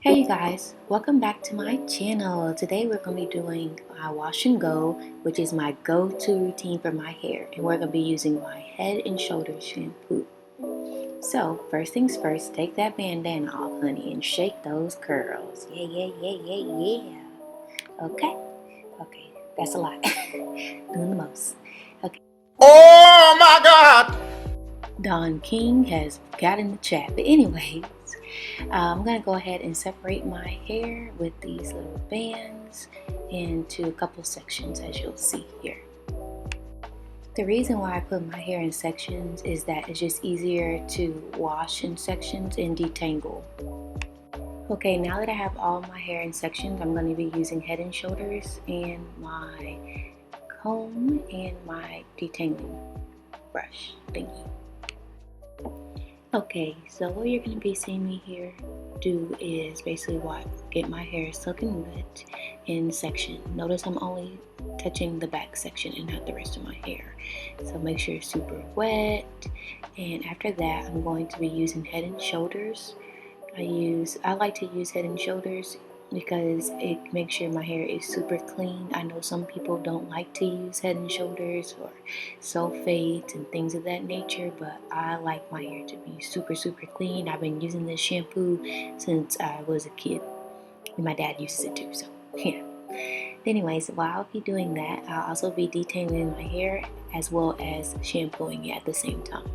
Hey you guys, welcome back to my channel. Today we're going to be doing my wash and go, which is my go-to routine for my hair, and we're going to be using my Head and Shoulders shampoo. So first things first, take that bandana off, honey, and shake those curls. Yeah. Okay, that's a lot. Doing the most. Okay. Oh my God! Don King has got in the chat, but anyways. I'm going to go ahead and separate my hair with these little bands into a couple sections, as you'll see here. The reason why I put my hair in sections is that it's just easier to wash in sections and detangle. Okay, now that I have all my hair in sections, I'm going to be using Head and Shoulders and my comb and my detangling brush thingy. Okay, so what you're going to be seeing me here do is basically get my hair soaking wet in section. Notice I'm only touching the back section and not the rest of my hair. So make sure it's super wet. And after that, I'm going to be using Head and Shoulders. I like to use Head and Shoulders because it makes sure my hair is super clean. I know some people don't like to use Head and Shoulders or sulfates and things of that nature, but I like my hair to be super clean. I've been using this shampoo since I was a kid, and my dad uses it too, so yeah. Anyways, while I'll be doing that, I'll also be detangling my hair as well as shampooing it at the same time.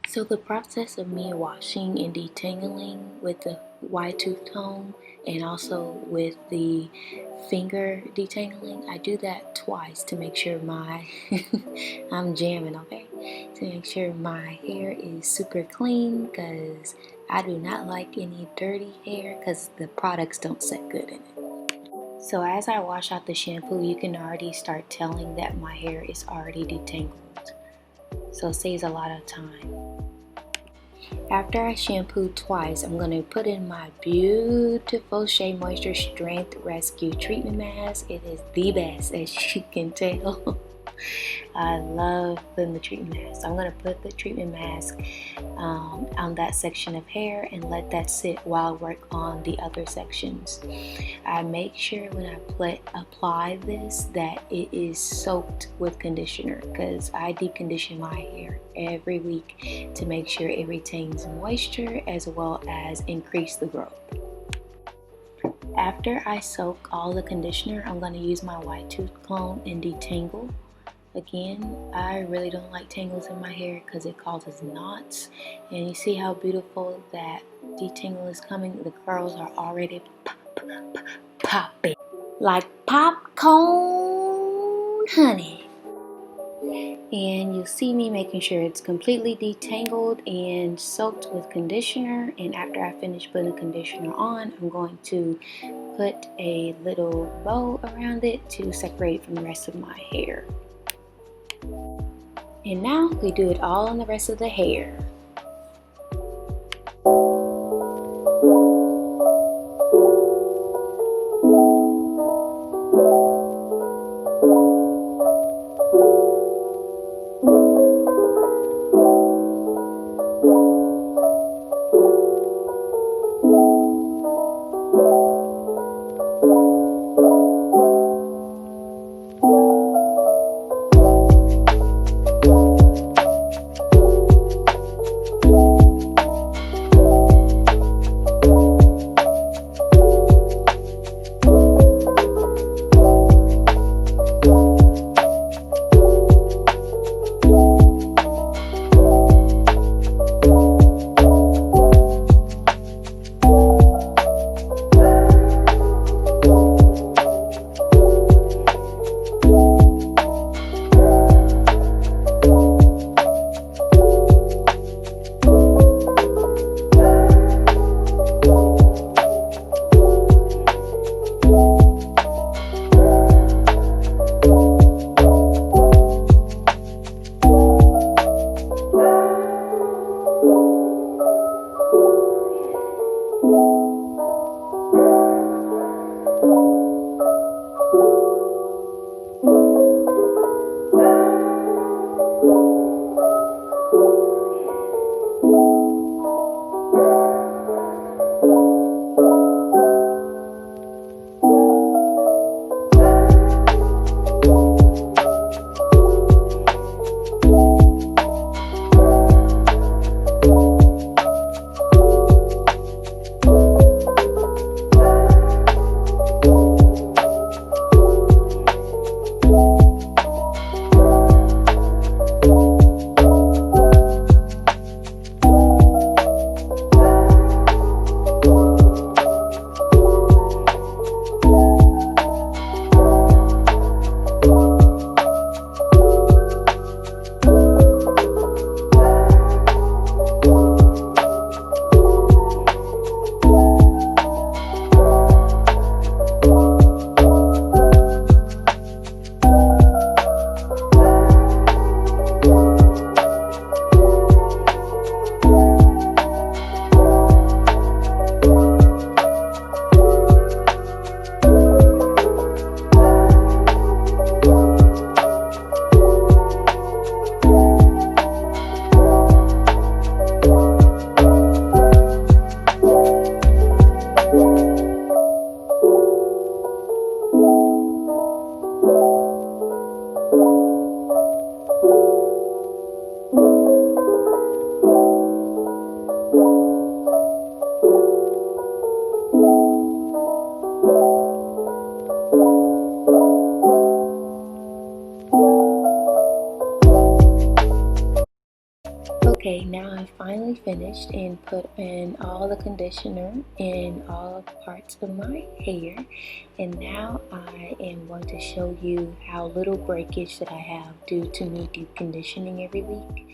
So the process of me washing and detangling with the wide tooth comb and also with the finger detangling, I do that twice to make sure I'm jamming, okay? To make sure my hair is super clean, because I do not like any dirty hair because the products don't set good in it. So as I wash out the shampoo, you can already start telling that my hair is already detangled. So it saves a lot of time. After I shampoo twice, I'm going to put in my beautiful Shea Moisture Strength Rescue Treatment Mask. It is the best, as you can tell. I love putting the treatment mask. So I'm going to put the treatment mask on that section of hair and let that sit while I work on the other sections. I make sure when I apply this that it is soaked with conditioner, because I deep condition my hair every week to make sure it retains moisture as well as increase the growth. After I soak all the conditioner, I'm going to use my wide tooth comb and detangle. Again, I really don't like tangles in my hair because it causes knots. And you see how beautiful that detangle is coming? The curls are already popping like popcorn, honey. And you'll see me making sure it's completely detangled and soaked with conditioner. And after I finish putting the conditioner on, I'm going to put a little bow around it to separate from the rest of my hair. And now we do it all on the rest of the hair. Okay, now I finally finished and put in all the conditioner in all parts of my hair, and now I am going to show you how little breakage that I have due to me deep conditioning every week.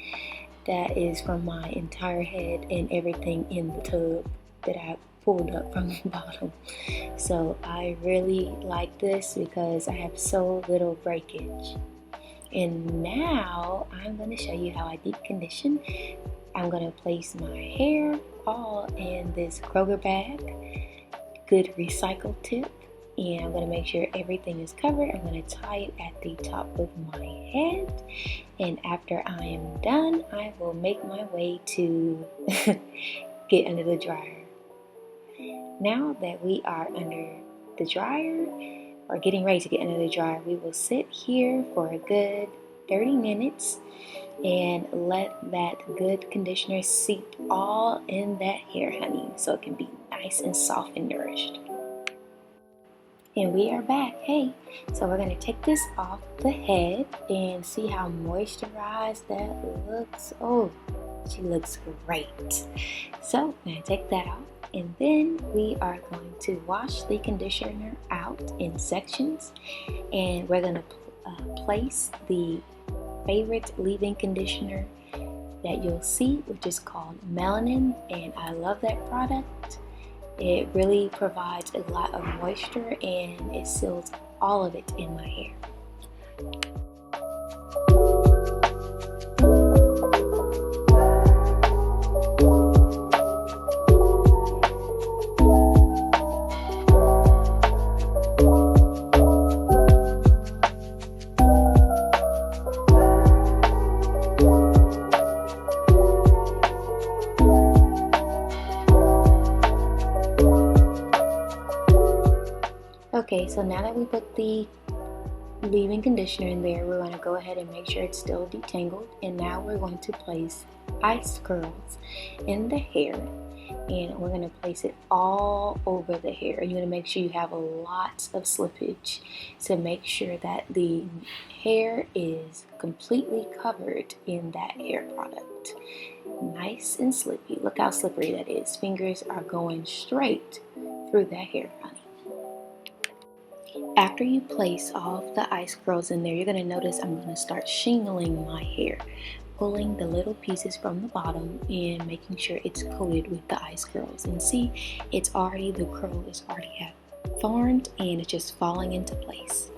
That is from my entire head and everything in the tub that I pulled up from the bottom. So I really like this because I have so little breakage. And now I'm going to show you how I deep condition. I'm going to place my hair all in this Kroger bag, good recycle tip, and I'm going to make sure everything is covered. I'm going to tie it at the top of my head, and after I am done, I will make my way to get under the dryer. Now that we are under the dryer, or getting ready to get under the dryer, we will sit here for a good 30 minutes and let that good conditioner seep all in that hair, honey, so it can be nice and soft and nourished. And we are back. Hey, so we're going to take this off the head and see how moisturized that looks. Oh, she looks great. So I'm going to take that off, and then we are going to wash the conditioner out in sections, and we're going to place the favorite leave-in conditioner that you'll see, which is called Melanin, and I love that product. It really provides a lot of moisture and it seals all of it in my hair. Okay, so now that we put the leave-in conditioner in there, we're going to go ahead and make sure it's still detangled, and now we're going to place ice curls in the hair, and we're going to place it all over the hair. You're going to make sure you have a lot of slippage to make sure that the hair is completely covered in that hair product. Nice and slippy. Look how slippery that is. Fingers are going straight through that hair, honey. After you place all of the ice curls in there, you're going to notice I'm going to start shingling my hair, pulling the little pieces from the bottom and making sure it's coated with the ice curls. And see, the curl is already formed and it's just falling into place.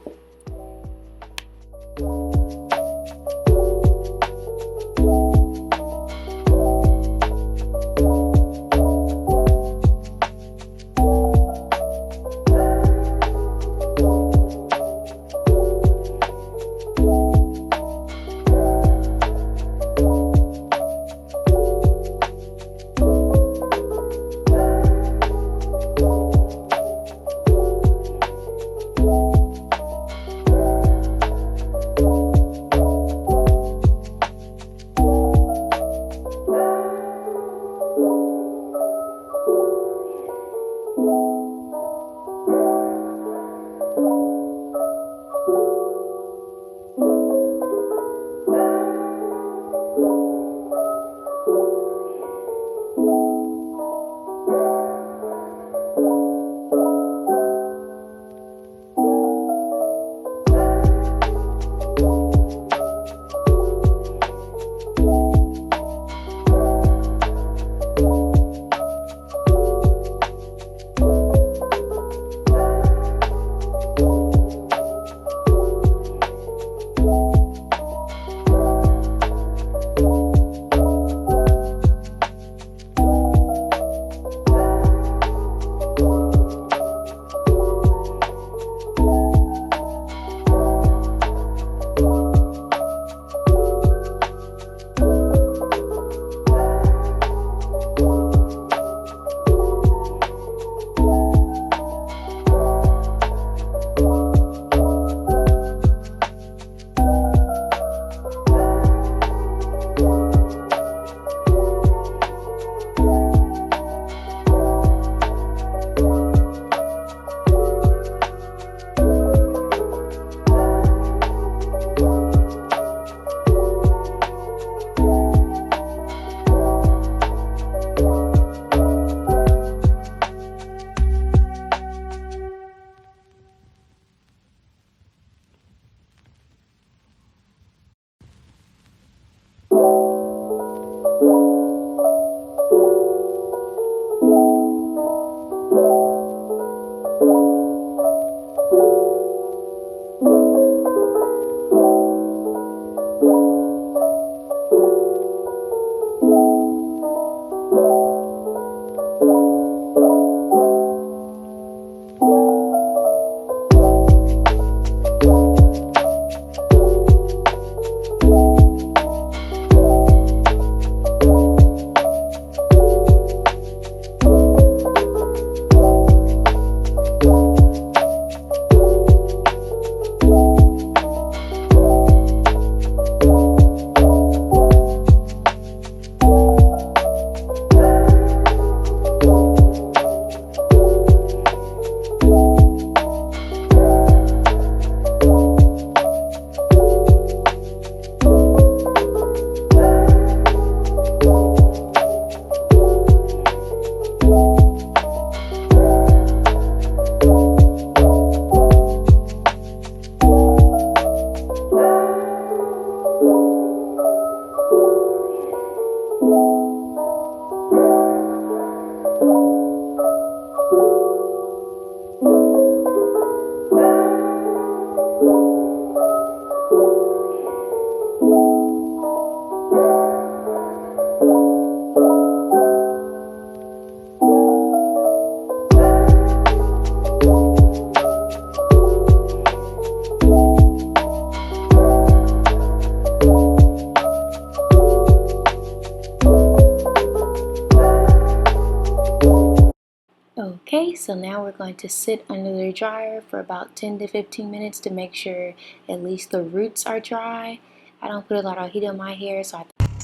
Okay, so now we're going to sit under the dryer for about 10 to 15 minutes to make sure at least the roots are dry. I don't put a lot of heat on my hair,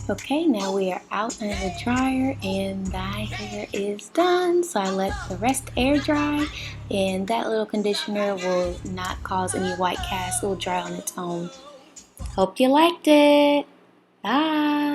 okay, now we are out under the dryer and my hair is done. So I let the rest air dry, and that little conditioner will not cause any white cast. It will dry on its own. Hope you liked it. Bye.